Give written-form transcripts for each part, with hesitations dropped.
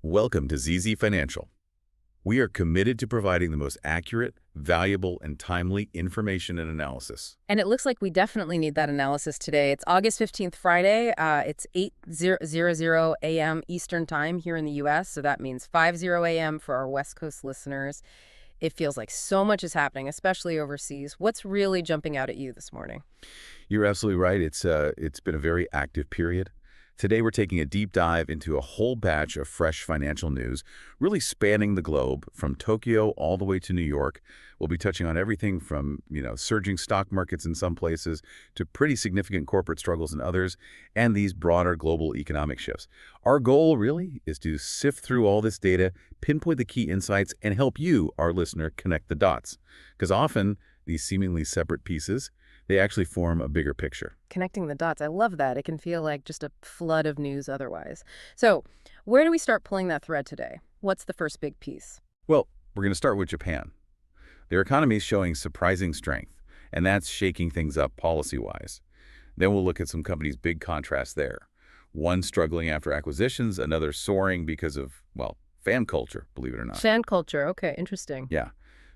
Welcome to ZZ Financial. We are committed to providing the most accurate, valuable, and timely information and analysis. And it looks like we definitely need that analysis today. It's August 15th, Friday. It's 8:00 a.m. Eastern Time here in the U.S., so that means 5:00 a.m. for our West Coast listeners. It feels like so much is happening, especially overseas. What's really jumping out at you this morning? You're absolutely right. It's been a very active period. Today, we're taking a deep dive into a whole batch of fresh financial news, really spanning the globe from Tokyo all the way to New York. We'll be touching on everything from, surging stock markets in some places to pretty significant corporate struggles in others, and these broader global economic shifts. Our goal, really, is to sift through all this data, pinpoint the key insights, and help you, our listener, connect the dots. Because often, these seemingly separate pieces, they actually form a bigger picture. Connecting the dots. I love that. It can feel like just a flood of news otherwise. So, where do we start pulling that thread today? What's the first big piece? Well, we're going to start with Japan. Their economy is showing surprising strength, and that's shaking things up policy-wise. Then we'll look at some companies' big contrasts there. One struggling after acquisitions, another soaring because of, fan culture, believe it or not. Fan culture. Okay, interesting. Yeah.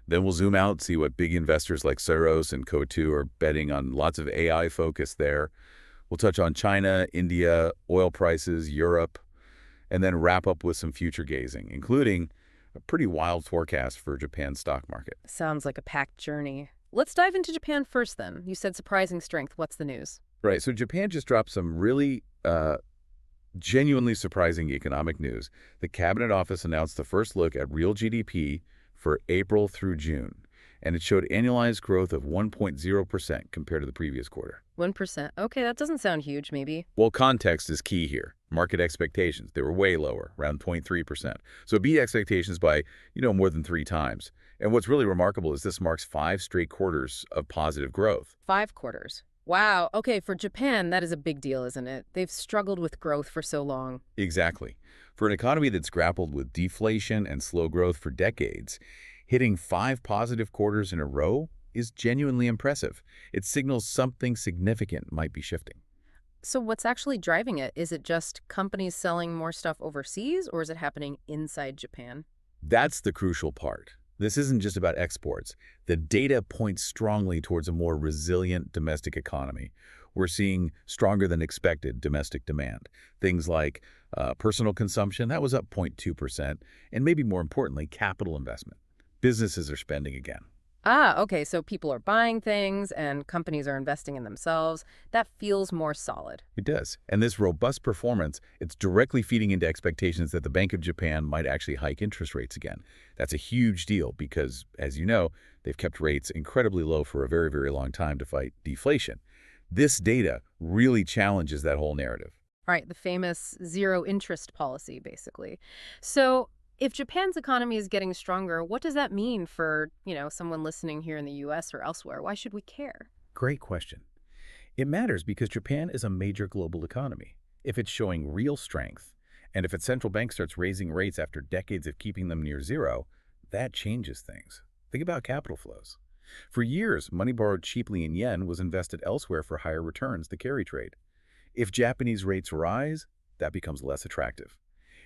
Then we'll zoom out, see what big investors like Soros and Coatue are betting on. Lots of AI focus there. We'll touch on China, India, oil prices, Europe, and then wrap up with some future gazing, including a pretty wild forecast for Japan's stock market. Sounds like a packed journey. Let's dive into Japan first then. You said surprising strength. What's the news? Right, so Japan just dropped some really genuinely surprising economic news. The Cabinet Office announced the first look at real GDP for April through June, and it showed annualized growth of 1.0% compared to the previous quarter. 1%. Okay, that doesn't sound huge, maybe. Well, context is key here. Market expectations, they were way lower, around 0.3%. So it beat expectations by, more than 3 times. And what's really remarkable is this marks 5 straight quarters of positive growth. 5 quarters. Wow. Okay, for Japan, that is a big deal, isn't it? They've struggled with growth for so long. Exactly. For an economy that's grappled with deflation and slow growth for decades, hitting 5 positive quarters in a row is genuinely impressive. It signals something significant might be shifting. So what's actually driving it? Is it just companies selling more stuff overseas, or is it happening inside Japan? That's the crucial part. This isn't just about exports. The data points strongly towards a more resilient domestic economy. We're seeing stronger than expected domestic demand. Things like personal consumption, that was up 0.2%, and maybe more importantly, capital investment. Businesses are spending again. Okay, so people are buying things and companies are investing in themselves. That feels more solid. It does. And this robust performance, it's directly feeding into expectations that the Bank of Japan might actually hike interest rates again. That's a huge deal because, as you know, they've kept rates incredibly low for a very, very long time to fight deflation. This data really challenges that whole narrative. Right, the famous zero interest policy, basically. So if Japan's economy is getting stronger, what does that mean for, someone listening here in the U.S. or elsewhere? Why should we care? Great question. It matters because Japan is a major global economy. If it's showing real strength, and if its central bank starts raising rates after decades of keeping them near zero, that changes things. Think about capital flows. For years, money borrowed cheaply in yen was invested elsewhere for higher returns, the carry trade. If Japanese rates rise, that becomes less attractive.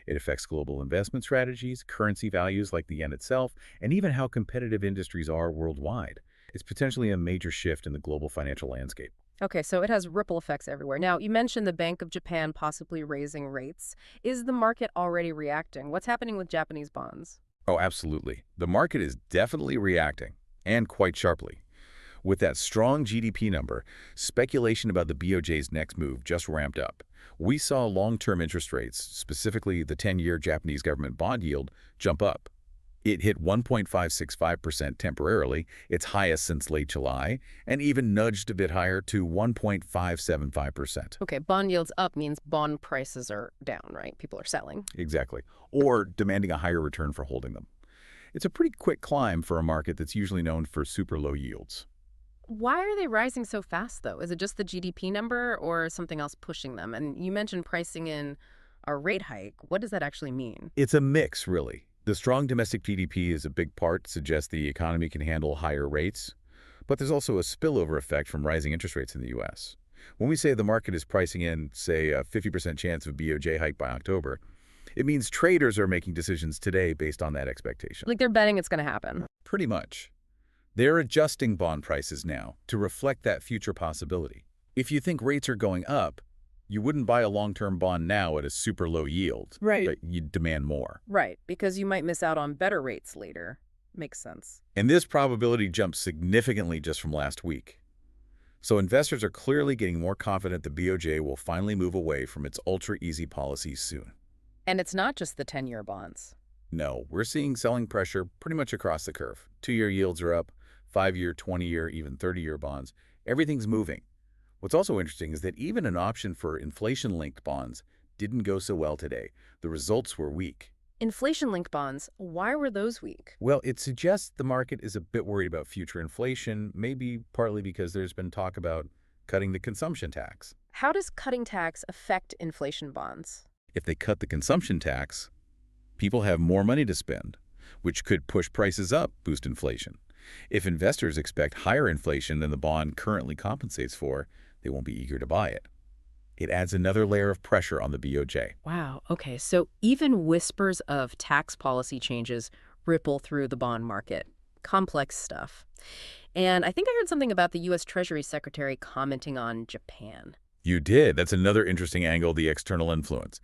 It affects global investment strategies, currency values like the yen itself, and even how competitive industries are worldwide. It's potentially a major shift in the global financial landscape. Okay, so it has ripple effects everywhere. Now, you mentioned the Bank of Japan possibly raising rates. Is the market already reacting? What's happening with Japanese bonds? Oh, absolutely. The market is definitely reacting, and quite sharply. With that strong GDP number, speculation about the BOJ's next move just ramped up. We saw long-term interest rates, specifically the 10-year Japanese government bond yield, jump up. It hit 1.565% temporarily, its highest since late July, and even nudged a bit higher to 1.575%. Okay, bond yields up means bond prices are down, right? People are selling. Exactly. Or demanding a higher return for holding them. It's a pretty quick climb for a market that's usually known for super low yields. Why are they rising so fast, though? Is it just the GDP number or something else pushing them? And you mentioned pricing in a rate hike. What does that actually mean? It's a mix, really. The strong domestic GDP is a big part, suggests the economy can handle higher rates. But there's also a spillover effect from rising interest rates in the U.S. When we say the market is pricing in, say, a 50% chance of a BOJ hike by October, It means traders are making decisions today based on that expectation. Like they're betting it's going to happen. Pretty much. They're adjusting bond prices now to reflect that future possibility. If you think rates are going up, you wouldn't buy a long-term bond now at a super low yield. Right. But you'd demand more. Right, because you might miss out on better rates later. Makes sense. And this probability jumps significantly just from last week. So investors are clearly getting more confident the BOJ will finally move away from its ultra-easy policies soon. And it's not just the 10-year bonds. No, we're seeing selling pressure pretty much across the curve. 2-year yields are up, 5-year, 20-year, even 30-year bonds. Everything's moving. What's also interesting is that even an option for inflation-linked bonds didn't go so well today. The results were weak. Inflation-linked bonds, why were those weak? Well, it suggests the market is a bit worried about future inflation, maybe partly because there's been talk about cutting the consumption tax. How does cutting tax affect inflation bonds? If they cut the consumption tax, people have more money to spend, which could push prices up, boost inflation. If investors expect higher inflation than the bond currently compensates for, they won't be eager to buy it. It adds another layer of pressure on the BOJ. Wow, okay, so even whispers of tax policy changes ripple through the bond market. Complex stuff. And I think I heard something about the U.S. Treasury Secretary commenting on Japan. You did. That's another interesting angle, the external influence.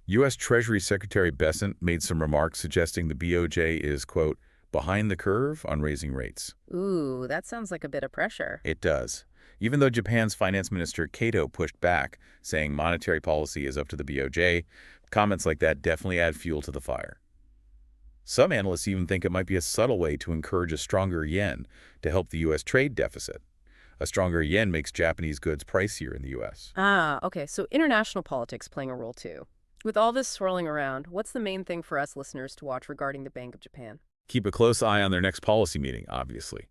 U.S. Treasury Secretary Bessent made some remarks suggesting the BOJ is, quote, behind the curve on raising rates. Ooh, that sounds like a bit of pressure. It does. Even though Japan's finance minister Coatue pushed back, saying monetary policy is up to the BOJ, comments like that definitely add fuel to the fire. Some analysts even think it might be a subtle way to encourage a stronger yen to help the U.S. trade deficit. A stronger yen makes Japanese goods pricier in the U.S. Ah, okay, so international politics playing a role too. With all this swirling around, what's the main thing for us listeners to watch regarding the Bank of Japan? Keep a close eye on their next policy meeting, obviously.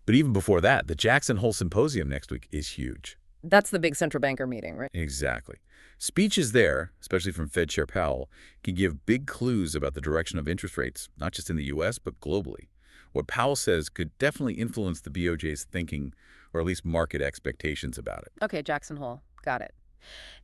But even before that, the Jackson Hole Symposium next week is huge. That's the big central banker meeting, right? Exactly. Speeches there, especially from Fed Chair Powell, can give big clues about the direction of interest rates, not just in the U.S., but globally. What Powell says could definitely influence the BOJ's thinking, or at least market expectations about it. Okay, Jackson Hole. Got it.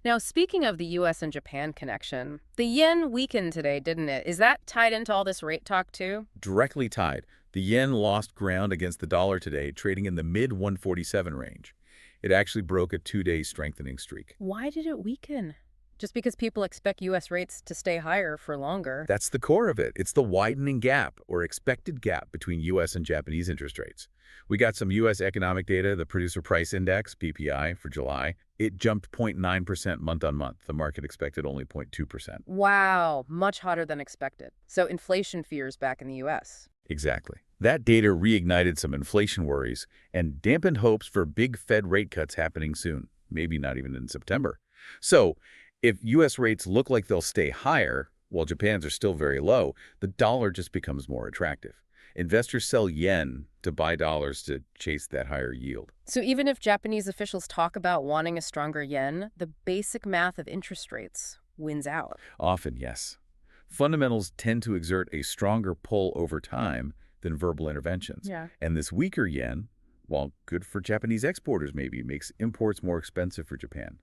Now, speaking of the U.S. and Japan connection, the yen weakened today, didn't it? Is that tied into all this rate talk, too? Directly tied. The yen lost ground against the dollar today, trading in the mid-147 range. It actually broke a 2-day strengthening streak. Why did it weaken? Just because people expect U.S. rates to stay higher for longer. That's the core of it. It's the widening gap, or expected gap, between U.S. and Japanese interest rates. We got some U.S. economic data, the Producer Price Index, PPI, for July. It jumped 0.9% month on month. The market expected only 0.2%. Wow, much hotter than expected. So inflation fears back in the U.S. Exactly. That data reignited some inflation worries and dampened hopes for big Fed rate cuts happening soon, maybe not even in September. So, if U.S. rates look like they'll stay higher, while Japan's are still very low, the dollar just becomes more attractive. Investors sell yen to buy dollars to chase that higher yield. So even if Japanese officials talk about wanting a stronger yen, the basic math of interest rates wins out. Often, yes. Fundamentals tend to exert a stronger pull over time than verbal interventions. Yeah. And this weaker yen, while good for Japanese exporters maybe, makes imports more expensive for Japan.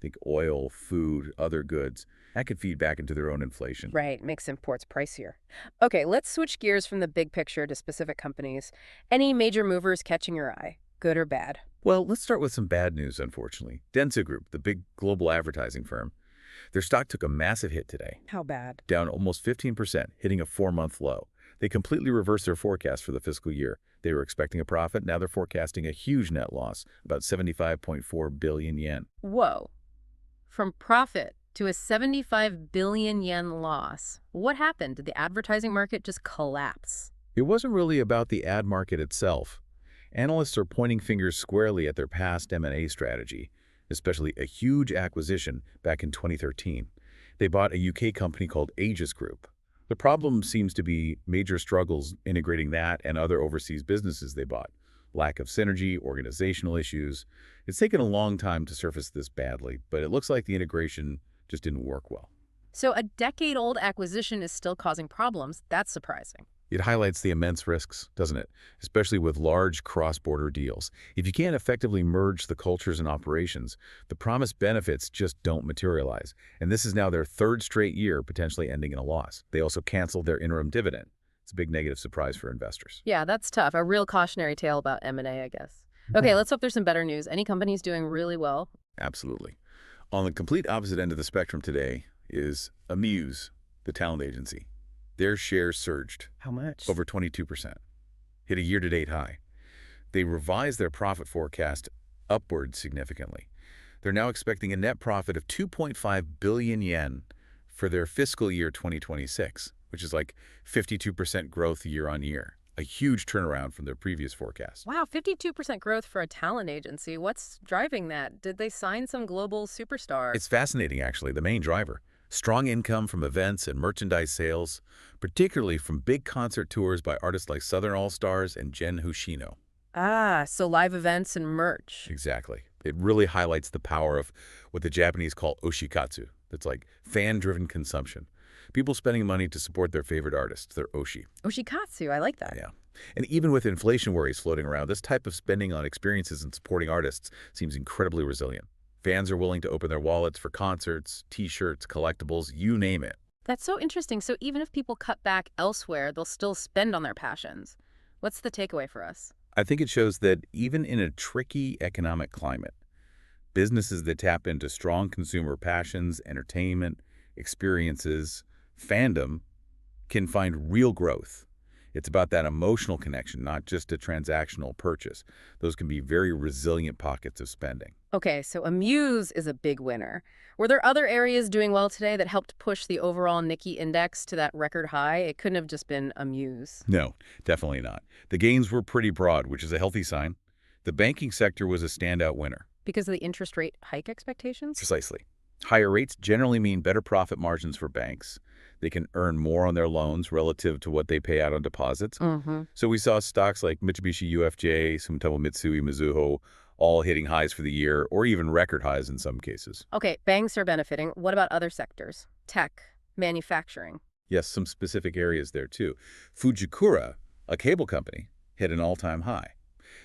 Think oil, food, other goods. That could feed back into their own inflation. Right, makes imports pricier. Okay, let's switch gears from the big picture to specific companies. Any major movers catching your eye, good or bad? Well, let's start with some bad news, unfortunately. Dentsu Group, the big global advertising firm, their stock took a massive hit today. How bad? Down almost 15%, hitting a 4-month low. They completely reversed their forecast for the fiscal year. They were expecting a profit. Now they're forecasting a huge net loss, about 75.4 billion yen. Whoa. From profit to a 75 billion yen loss. What happened? Did the advertising market just collapse? It wasn't really about the ad market itself. Analysts are pointing fingers squarely at their past M&A strategy, especially a huge acquisition back in 2013. They bought a UK company called Aegis Group. The problem seems to be major struggles integrating that and other overseas businesses they bought. Lack of synergy, organizational issues. It's taken a long time to surface this badly, but it looks like the integration just didn't work well. So a decade-old acquisition is still causing problems. That's surprising. It highlights the immense risks, doesn't it? Especially with large cross-border deals. If you can't effectively merge the cultures and operations, the promised benefits just don't materialize. And this is now their third straight year potentially ending in a loss. They also canceled their interim dividend. It's a big negative surprise for investors. Yeah, that's tough. A real cautionary tale about M&A, I guess. Okay, let's hope there's some better news. Any companies doing really well? Absolutely. On the complete opposite end of the spectrum today is Amuse, the talent agency. Their shares surged How much? over 22%, hit a year-to-date high. They revised their profit forecast upward significantly. They're now expecting a net profit of 2.5 billion yen for their fiscal year 2026, which is like 52% growth year on year, a huge turnaround from their previous forecast. Wow, 52% growth for a talent agency. What's driving that? Did they sign some global superstar? It's fascinating, actually, the main driver. Strong income from events and merchandise sales, particularly from big concert tours by artists like Southern All-Stars and Gen Hoshino. Ah, so live events and merch. Exactly. It really highlights the power of what the Japanese call oshikatsu. That's like fan-driven consumption. People spending money to support their favorite artists, their oshi. Oshikatsu, I like that. Yeah. And even with inflation worries floating around, this type of spending on experiences and supporting artists seems incredibly resilient. Fans are willing to open their wallets for concerts, T-shirts, collectibles, you name it. That's so interesting. So even if people cut back elsewhere, they'll still spend on their passions. What's the takeaway for us? I think it shows that even in a tricky economic climate, businesses that tap into strong consumer passions, entertainment, experiences, fandom, can find real growth. It's about that emotional connection, not just a transactional purchase. Those can be very resilient pockets of spending. Okay, so Amuse is a big winner. Were there other areas doing well today that helped push the overall Nikkei index to that record high? It couldn't have just been Amuse. No, definitely not. The gains were pretty broad, which is a healthy sign. The banking sector was a standout winner. Because of the interest rate hike expectations? Precisely. Higher rates generally mean better profit margins for banks. They can earn more on their loans relative to what they pay out on deposits. So we saw stocks like Mitsubishi UFJ, Sumitomo Mitsui, Mizuho, all hitting highs for the year, or even record highs in some cases. Okay, banks are benefiting. What about other sectors? Tech, manufacturing. Yes, some specific areas there too. Fujikura, a cable company, hit an all-time high.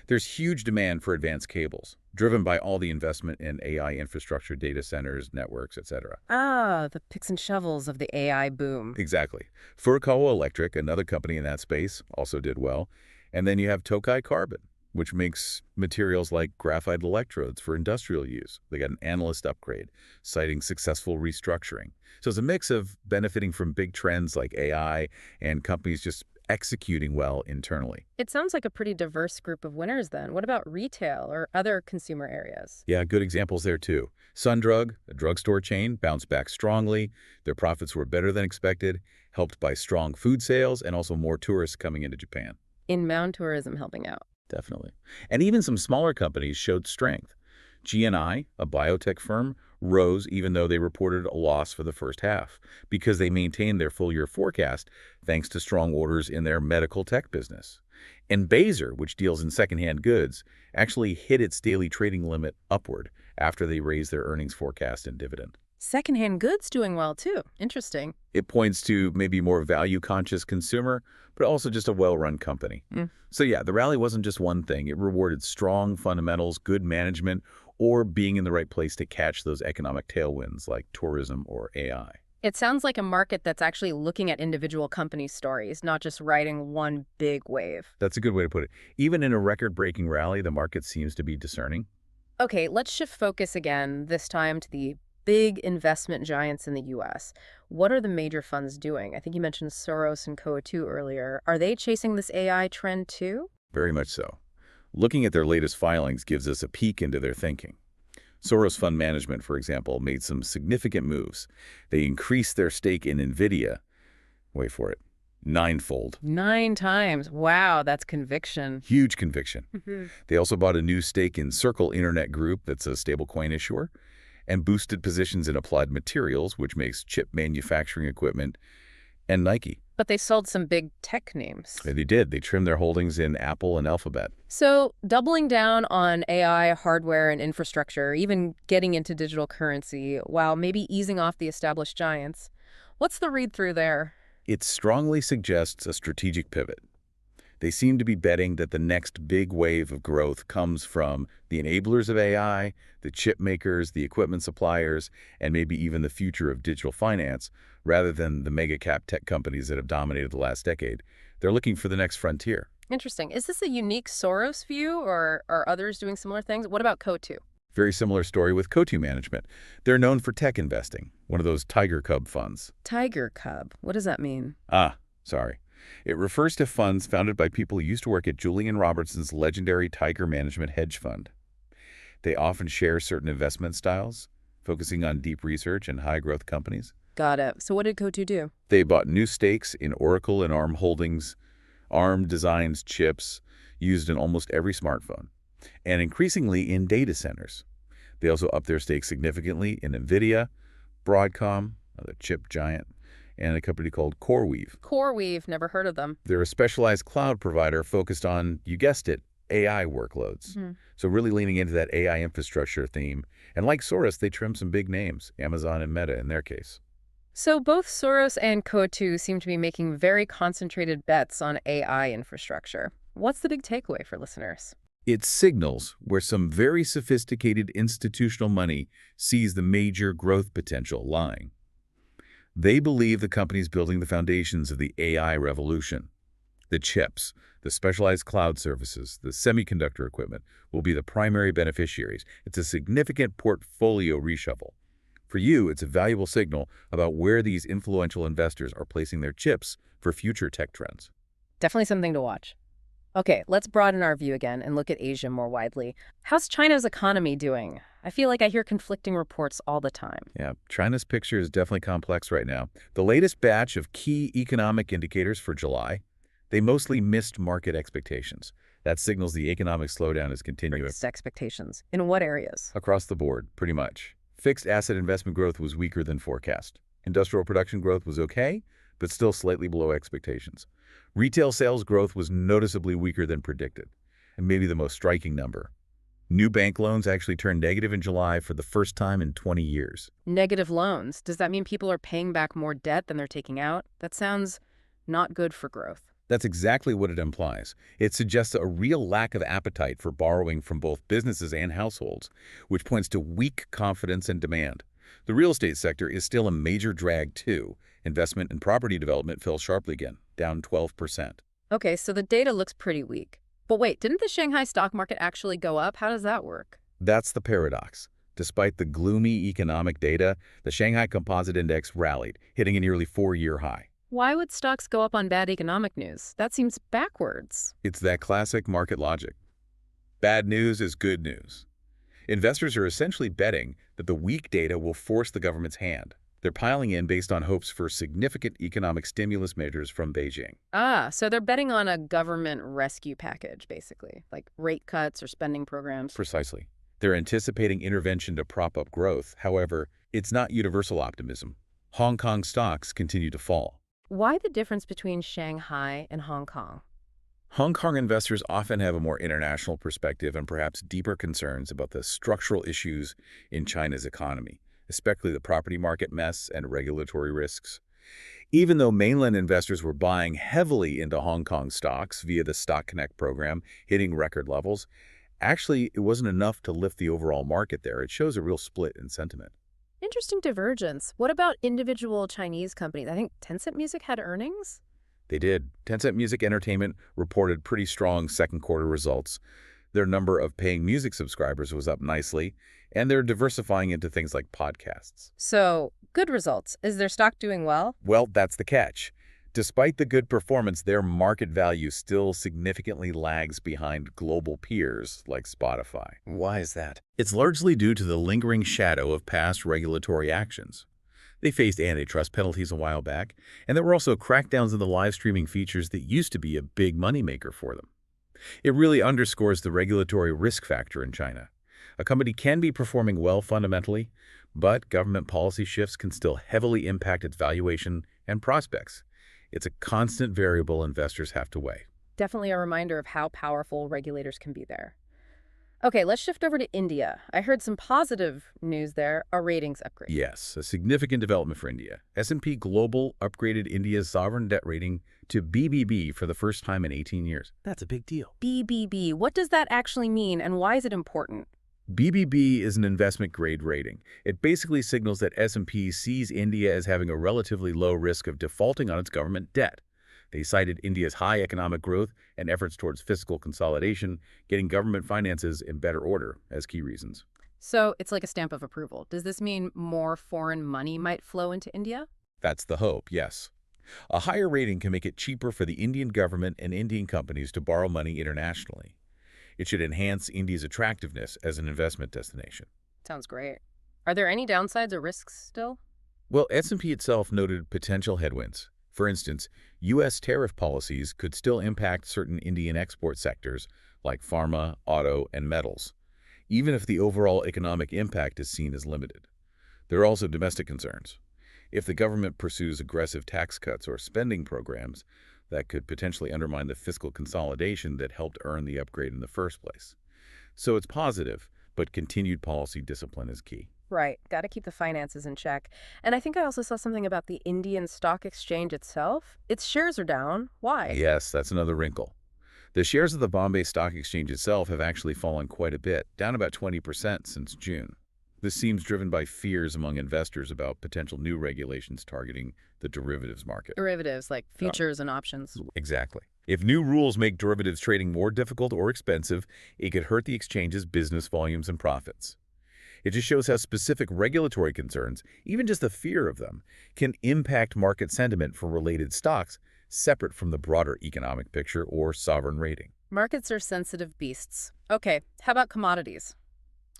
There's huge demand for advanced cables, driven by all the investment in AI infrastructure, data centers, networks, etc. Ah, the picks and shovels of the AI boom. Exactly. Furukawa Electric, another company in that space, also did well. And then you have Tokai Carbon, which makes materials like graphite electrodes for industrial use. They got an analyst upgrade, citing successful restructuring. So it's a mix of benefiting from big trends like AI and companies just executing well internally. It sounds like a pretty diverse group of winners then. What about retail or other consumer areas? Yeah, good examples there too. Sundrug, a drugstore chain, bounced back strongly. Their profits were better than expected, helped by strong food sales and also more tourists coming into Japan. Inbound tourism helping out. Definitely. And even some smaller companies showed strength. GNI, a biotech firm, rose even though they reported a loss for the first half because they maintained their full-year forecast thanks to strong orders in their medical tech business. And Baser, which deals in secondhand goods, actually hit its daily trading limit upward after they raised their earnings forecast and dividend. Secondhand goods doing well too. Interesting. It points to maybe more value-conscious consumer, but also just a well-run company. So yeah, the rally wasn't just one thing. It rewarded strong fundamentals, good management, or being in the right place to catch those economic tailwinds like tourism or AI. It sounds like a market that's actually looking at individual company stories, not just riding one big wave. That's a good way to put it. Even in a record-breaking rally, the market seems to be discerning. Okay, let's shift focus again, this time to the big investment giants in the U.S. What are the major funds doing? I think you mentioned Soros and Coatue earlier. Are they chasing this AI trend too? Very much so. Looking at their latest filings gives us a peek into their thinking. Soros Fund Management, for example, made some significant moves. They increased their stake in NVIDIA, wait for it, ninefold. 9 times. Wow, that's conviction. Huge conviction. They also bought a new stake in Circle Internet Group, that's a stablecoin issuer, and boosted positions in Applied Materials, which makes chip manufacturing equipment, and Nike. But they sold some big tech names. They did. They trimmed their holdings in Apple and Alphabet. So doubling down on AI, hardware, and infrastructure, even getting into digital currency, while maybe easing off the established giants. What's the read-through there? It strongly suggests a strategic pivot. They seem to be betting that the next big wave of growth comes from the enablers of AI, the chip makers, the equipment suppliers, and maybe even the future of digital finance, rather than the mega-cap tech companies that have dominated the last decade. They're looking for the next frontier. Interesting. Is this a unique Soros view, or are others doing similar things? What about Coatue? Very similar story with Coatue Management. They're known for tech investing, one of those tiger cub funds. Tiger Cub. What does that mean? Sorry. It refers to funds founded by people who used to work at Julian Robertson's legendary Tiger Management hedge fund. They often share certain investment styles, focusing on deep research and high-growth companies. Got it. So what did Coatue do? They bought new stakes in Oracle and ARM Holdings. ARM designs chips used in almost every smartphone, and increasingly in data centers. They also upped their stakes significantly in NVIDIA, Broadcom, another chip giant, and a company called CoreWeave. CoreWeave, never heard of them. They're a specialized cloud provider focused on, you guessed it, AI workloads. So really leaning into that AI infrastructure theme. And like Soros, they trim some big names, Amazon and Meta in their case. So both Soros and Coatue seem to be making very concentrated bets on AI infrastructure. What's the big takeaway for listeners? It signals where some very sophisticated institutional money sees the major growth potential lying. They believe the companies building the foundations of the AI revolution, the chips, the specialized cloud services, the semiconductor equipment, will be the primary beneficiaries. It's a significant portfolio reshuffle. For you, it's a valuable signal about where these influential investors are placing their chips for future tech trends. Definitely something to watch. Okay, let's broaden our view again and look at Asia more widely. How's China's economy doing? I feel like I hear conflicting reports all the time. Yeah, China's picture is definitely complex right now. The latest batch of key economic indicators for July, they mostly missed market expectations. That signals the economic slowdown is continuing. Missed expectations. In what areas? Across the board, pretty much. Fixed asset investment growth was weaker than forecast. Industrial production growth was okay, but still slightly below expectations. Retail sales growth was noticeably weaker than predicted. And maybe the most striking number, new bank loans actually turned negative in July for the first time in 20 years. Negative loans. Does that mean people are paying back more debt than they're taking out? That sounds not good for growth. That's exactly what it implies. It suggests a real lack of appetite for borrowing from both businesses and households, which points to weak confidence and demand. The real estate sector is still a major drag, too. Investment in property development fell sharply again, down 12%. Okay, so the data looks pretty weak. But wait, didn't the Shanghai stock market actually go up? How does that work? That's the paradox. Despite the gloomy economic data, the Shanghai Composite Index rallied, hitting a nearly 4-year high. Why would stocks go up on bad economic news? That seems backwards. It's that classic market logic. Bad news is good news. Investors are essentially betting that the weak data will force the government's hand. They're piling in based on hopes for significant economic stimulus measures from Beijing. So they're betting on a government rescue package, basically, like rate cuts or spending programs. Precisely. They're anticipating intervention to prop up growth. However, it's not universal optimism. Hong Kong stocks continue to fall. Why the difference between Shanghai and Hong Kong? Hong Kong investors often have a more international perspective and perhaps deeper concerns about the structural issues in China's economy, especially the property market mess and regulatory risks. Even though mainland investors were buying heavily into Hong Kong stocks via the Stock Connect program, hitting record levels, actually it wasn't enough to lift the overall market there. It shows a real split in sentiment. Interesting divergence. What about individual Chinese companies? I think Tencent Music had earnings? They did. Tencent Music Entertainment reported pretty strong second quarter results. Their number of paying music subscribers was up nicely, and they're diversifying into things like podcasts. So, good results. Is their stock doing well? Well, that's the catch. Despite the good performance, their market value still significantly lags behind global peers like Spotify. Why is that? It's largely due to the lingering shadow of past regulatory actions. They faced antitrust penalties a while back, and there were also crackdowns on the live streaming features that used to be a big moneymaker for them. It really underscores the regulatory risk factor in China. A company can be performing well fundamentally, but government policy shifts can still heavily impact its valuation and prospects. It's a constant variable investors have to weigh. Definitely a reminder of how powerful regulators can be there. Okay, let's shift over to India. I heard some positive news there, a ratings upgrade. Yes, a significant development for India. S&P Global upgraded India's sovereign debt rating to BBB for the first time in 18 years. That's a big deal. BBB, what does that actually mean and why is it important? BBB is an investment-grade rating. It basically signals that S&P sees India as having a relatively low risk of defaulting on its government debt. They cited India's high economic growth and efforts towards fiscal consolidation, getting government finances in better order as key reasons. So it's like a stamp of approval. Does this mean more foreign money might flow into India? That's the hope, yes. A higher rating can make it cheaper for the Indian government and Indian companies to borrow money internationally. It should enhance India's attractiveness as an investment destination. Sounds great. Are there any downsides or risks still? Well, S&P itself noted potential headwinds. For instance, U.S. tariff policies could still impact certain Indian export sectors like pharma, auto, and metals, even if the overall economic impact is seen as limited. There are also domestic concerns. If the government pursues aggressive tax cuts or spending programs, that could potentially undermine the fiscal consolidation that helped earn the upgrade in the first place. So it's positive, but continued policy discipline is key. Right. Got to keep the finances in check. And I think I also saw something about the Indian stock exchange itself. Its shares are down. Why? Yes, that's another wrinkle. The shares of the Bombay Stock Exchange itself have actually fallen quite a bit, down about 20% since June. This seems driven by fears among investors about potential new regulations targeting the derivatives market. Derivatives like futures and options. Exactly. If new rules make derivatives trading more difficult or expensive, it could hurt the exchange's business volumes and profits. It just shows how specific regulatory concerns, even just the fear of them, can impact market sentiment for related stocks separate from the broader economic picture or sovereign rating. Markets are sensitive beasts. Okay, how about commodities?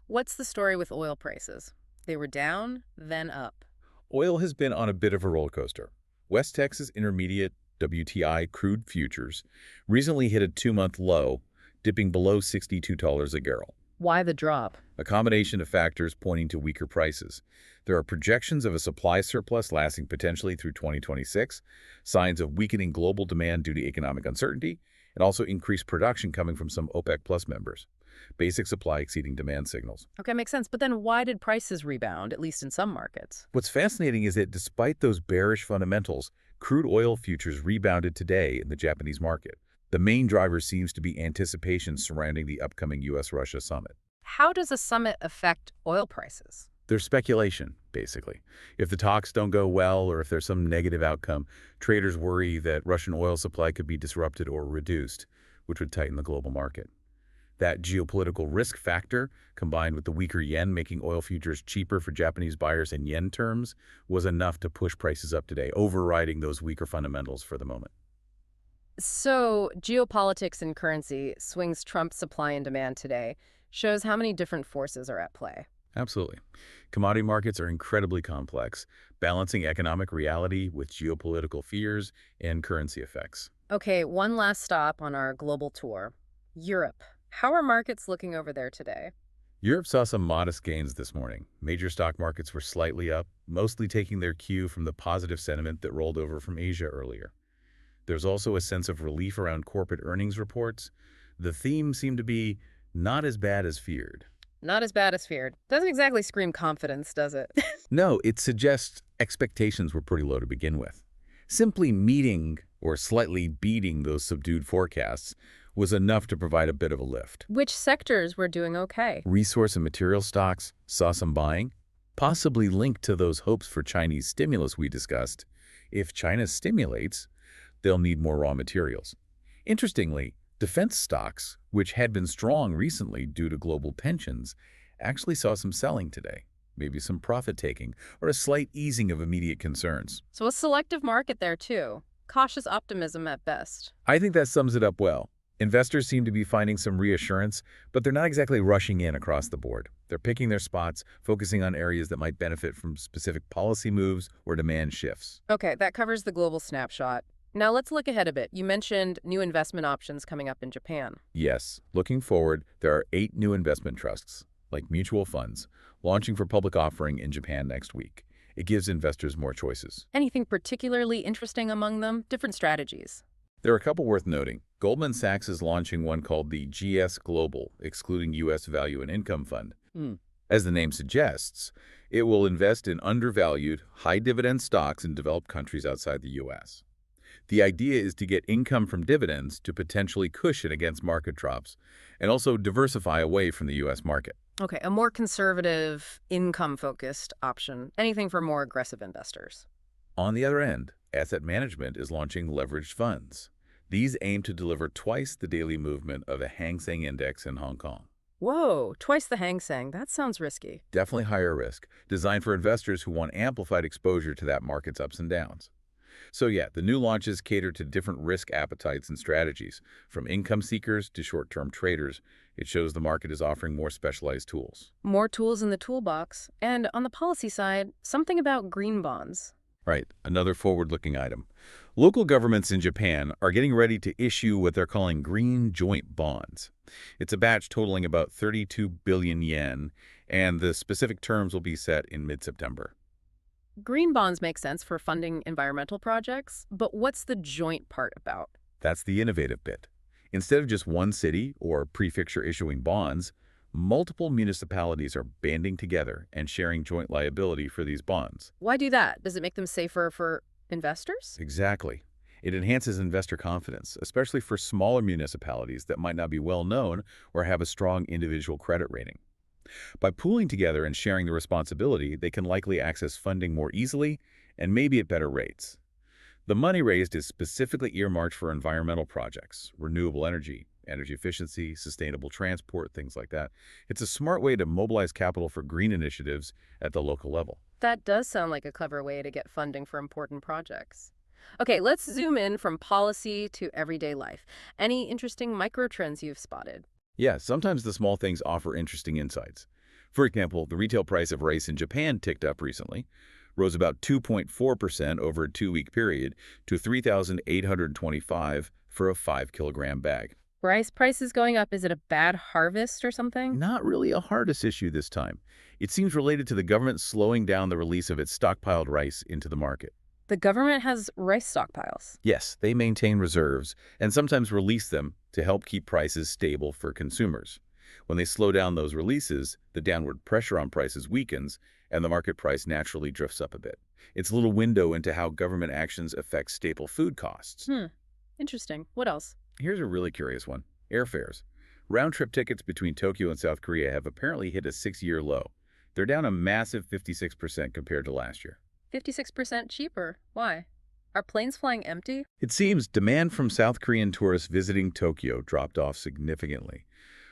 What's the story with oil prices? They were down, then up. Oil has been on a bit of a roller coaster. West Texas Intermediate WTI crude futures recently hit a 2-month low, dipping below $62 a barrel. Why the drop? A combination of factors pointing to weaker prices. There are projections of a supply surplus lasting potentially through 2026, signs of weakening global demand due to economic uncertainty, and also increased production coming from some OPEC Plus members. Basic supply exceeding demand signals. Okay, makes sense. But then why did prices rebound, at least in some markets? What's fascinating is that despite those bearish fundamentals, crude oil futures rebounded today in the Japanese market. The main driver seems to be anticipation surrounding the upcoming U.S.-Russia summit. How does a summit affect oil prices? There's speculation, basically. If the talks don't go well or if there's some negative outcome, traders worry that Russian oil supply could be disrupted or reduced, which would tighten the global market. That geopolitical risk factor, combined with the weaker yen making oil futures cheaper for Japanese buyers in yen terms, was enough to push prices up today, overriding those weaker fundamentals for the moment. So, geopolitics and currency swings Trump's supply and demand today, shows how many different forces are at play. Absolutely. Commodity markets are incredibly complex, balancing economic reality with geopolitical fears and currency effects. Okay, one last stop on our global tour. Europe. How are markets looking over there today? Europe saw some modest gains this morning. Major stock markets were slightly up, mostly taking their cue from the positive sentiment that rolled over from Asia earlier. There's also a sense of relief around corporate earnings reports. The theme seemed to be not as bad as feared. Not as bad as feared. Doesn't exactly scream confidence, does it? No, it suggests expectations were pretty low to begin with. Simply meeting or slightly beating those subdued forecasts was enough to provide a bit of a lift. Which sectors were doing okay? Resource and material stocks saw some buying, possibly linked to those hopes for Chinese stimulus we discussed. If China stimulates, they'll need more raw materials. Interestingly, defense stocks, which had been strong recently due to global tensions, actually saw some selling today. Maybe some profit-taking or a slight easing of immediate concerns. So a selective market there, too. Cautious optimism at best. I think that sums it up well. Investors seem to be finding some reassurance, but they're not exactly rushing in across the board. They're picking their spots, focusing on areas that might benefit from specific policy moves or demand shifts. Okay, that covers the global snapshot. Now let's look ahead a bit. You mentioned new investment options coming up in Japan. Yes, looking forward, there are 8 new investment trusts, like mutual funds, launching for public offering in Japan next week. It gives investors more choices. Anything particularly interesting among them? Different strategies? There are a couple worth noting. Goldman Sachs is launching one called the GS Global, excluding U.S. Value and Income Fund. Hmm. As the name suggests, it will invest in undervalued, high-dividend stocks in developed countries outside the U.S. The idea is to get income from dividends to potentially cushion against market drops and also diversify away from the U.S. market. Okay, a more conservative, income-focused option. Anything for more aggressive investors. On the other end, asset management is launching leveraged funds. These aim to deliver twice the daily movement of a Hang Seng index in Hong Kong. Whoa, twice the Hang Seng. That sounds risky. Definitely higher risk, designed for investors who want amplified exposure to that market's ups and downs. So yeah, the new launches cater to different risk appetites and strategies, from income seekers to short-term traders. It shows the market is offering more specialized tools. More tools in the toolbox. And on the policy side, something about green bonds. Right, another forward-looking item. Local governments in Japan are getting ready to issue what they're calling green joint bonds. It's a batch totaling about 32 billion yen, and the specific terms will be set in mid-September. Green bonds make sense for funding environmental projects, but what's the joint part about? That's the innovative bit. Instead of just one city or prefecture issuing bonds, multiple municipalities are banding together and sharing joint liability for these bonds. Why do that? Does it make them safer for investors? Exactly. It enhances investor confidence, especially for smaller municipalities that might not be well known or have a strong individual credit rating. By pooling together and sharing the responsibility, they can likely access funding more easily and maybe at better rates. The money raised is specifically earmarked for environmental projects, renewable energy, energy efficiency, sustainable transport, things like that. It's a smart way to mobilize capital for green initiatives at the local level. That does sound like a clever way to get funding for important projects. Okay, let's zoom in from policy to everyday life. Any interesting micro trends you've spotted? Yeah, sometimes the small things offer interesting insights. For example, the retail price of rice in Japan ticked up recently, rose about 2.4% over a 2-week period to 3,825 for a 5-kilogram bag. Rice prices going up. Is it a bad harvest or something? Not really a hardest issue this time. It seems related to the government slowing down the release of its stockpiled rice into the market. The government has rice stockpiles. Yes, they maintain reserves and sometimes release them to help keep prices stable for consumers. When they slow down those releases, the downward pressure on prices weakens and the market price naturally drifts up a bit. It's a little window into how government actions affect staple food costs. Interesting. What else? Here's a really curious one. Airfares. Round-trip tickets between Tokyo and South Korea have apparently hit a 6-year low. They're down a massive 56% compared to last year. 56% cheaper. Why? Are planes flying empty? It seems demand from South Korean tourists visiting Tokyo dropped off significantly.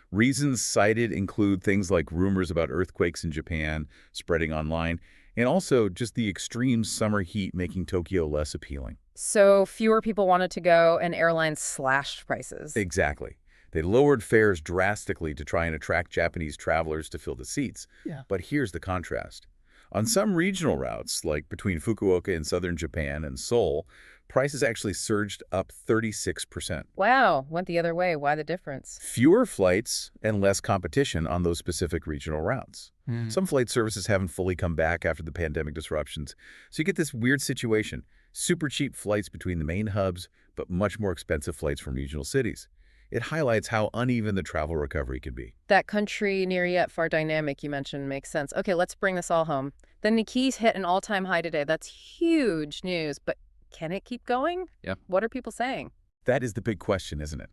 Reasons cited include things like rumors about earthquakes in Japan spreading online, and also just the extreme summer heat making Tokyo less appealing. So fewer people wanted to go and airlines slashed prices. Exactly. They lowered fares drastically to try and attract Japanese travelers to fill the seats. Yeah. But here's the contrast. On some regional routes, like between Fukuoka in southern Japan and Seoul, prices actually surged up 36%. Wow, went the other way. Why the difference? Fewer flights and less competition on those specific regional routes. Some flight services haven't fully come back after the pandemic disruptions, so you get this weird situation. Super cheap flights between the main hubs, but much more expensive flights from regional cities. It highlights how uneven the travel recovery can be. That country near yet far dynamic you mentioned makes sense. Okay, let's bring this all home. The Nikkei's hit an all-time high today. That's huge news, but can it keep going? Yeah. What are people saying? That is the big question, isn't it?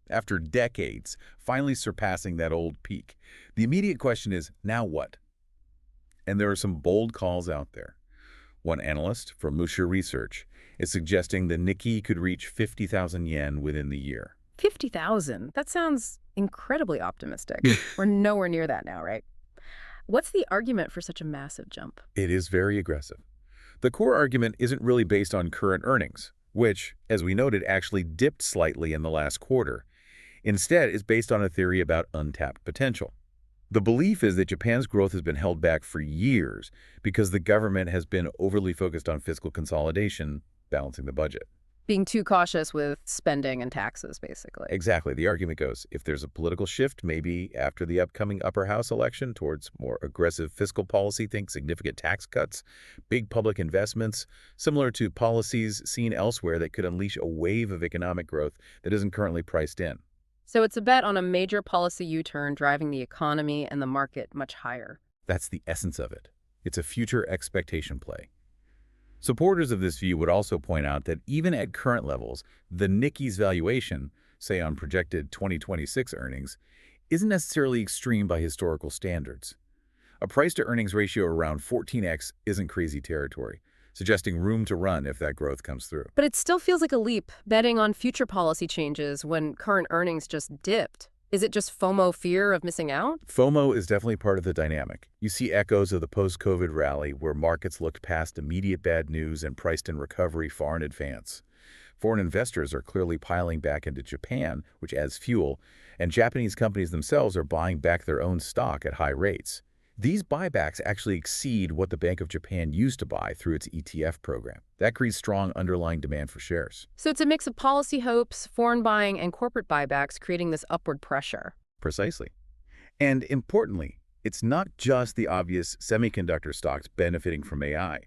After decades, finally surpassing that old peak, the immediate question is, now what? And there are some bold calls out there. One analyst from Musha Research is suggesting the Nikkei could reach 50,000 yen within the year. 50,000? That sounds incredibly optimistic. We're nowhere near that now, right? What's the argument for such a massive jump? It is very aggressive. The core argument isn't really based on current earnings, which, as we noted, actually dipped slightly in the last quarter. Instead, is based on a theory about untapped potential. The belief is that Japan's growth has been held back for years because the government has been overly focused on fiscal consolidation, balancing the budget. Being too cautious with spending and taxes, basically. Exactly. The argument goes, if there's a political shift, maybe after the upcoming upper house election towards more aggressive fiscal policy, think significant tax cuts, big public investments, similar to policies seen elsewhere that could unleash a wave of economic growth that isn't currently priced in. So it's a bet on a major policy U-turn driving the economy and the market much higher. That's the essence of it. It's a future expectation play. Supporters of this view would also point out that even at current levels, the Nikkei's valuation, say on projected 2026 earnings, isn't necessarily extreme by historical standards. A price-to-earnings ratio around 14x isn't crazy territory, suggesting room to run if that growth comes through. But it still feels like a leap, betting on future policy changes when current earnings just dipped. Is it just FOMO, fear of missing out? FOMO is definitely part of the dynamic. You see echoes of the post-COVID rally where markets looked past immediate bad news and priced in recovery far in advance. Foreign investors are clearly piling back into Japan, which adds fuel, and Japanese companies themselves are buying back their own stock at high rates. These buybacks actually exceed what the Bank of Japan used to buy through its ETF program. That creates strong underlying demand for shares. So it's a mix of policy hopes, foreign buying, and corporate buybacks creating this upward pressure. Precisely. And importantly, it's not just the obvious semiconductor stocks benefiting from AI.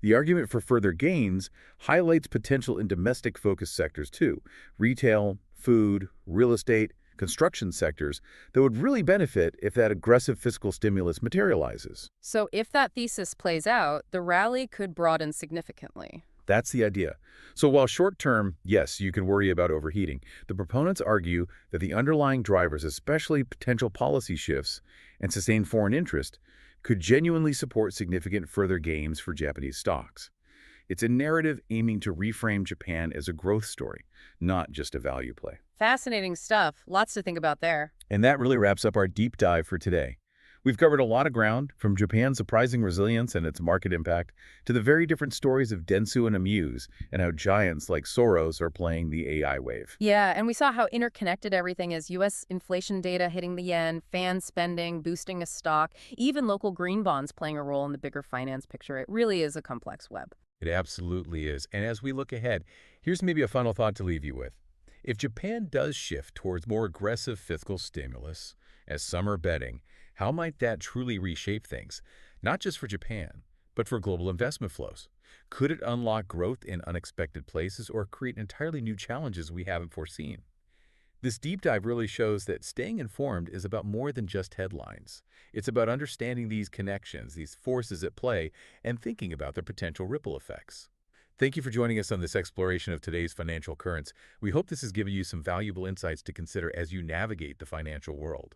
The argument for further gains highlights potential in domestic-focused sectors too: retail, food, real estate, construction sectors that would really benefit if that aggressive fiscal stimulus materializes. So if that thesis plays out, the rally could broaden significantly. That's the idea. So while short-term, yes, you can worry about overheating, the proponents argue that the underlying drivers, especially potential policy shifts and sustained foreign interest, could genuinely support significant further gains for Japanese stocks. It's a narrative aiming to reframe Japan as a growth story, not just a value play. Fascinating stuff. Lots to think about there. And that really wraps up our deep dive for today. We've covered a lot of ground, from Japan's surprising resilience and its market impact to the very different stories of Dentsu and Amuse and how giants like Soros are playing the AI wave. Yeah, and we saw how interconnected everything is. U.S. inflation data hitting the yen, fan spending, boosting a stock, even local green bonds playing a role in the bigger finance picture. It really is a complex web. It absolutely is. And as we look ahead, here's maybe a final thought to leave you with. If Japan does shift towards more aggressive fiscal stimulus, as some are betting, how might that truly reshape things, not just for Japan, but for global investment flows? Could it unlock growth in unexpected places or create entirely new challenges we haven't foreseen? This deep dive really shows that staying informed is about more than just headlines. It's about understanding these connections, these forces at play, and thinking about their potential ripple effects. Thank you for joining us on this exploration of today's financial currents. We hope this has given you some valuable insights to consider as you navigate the financial world.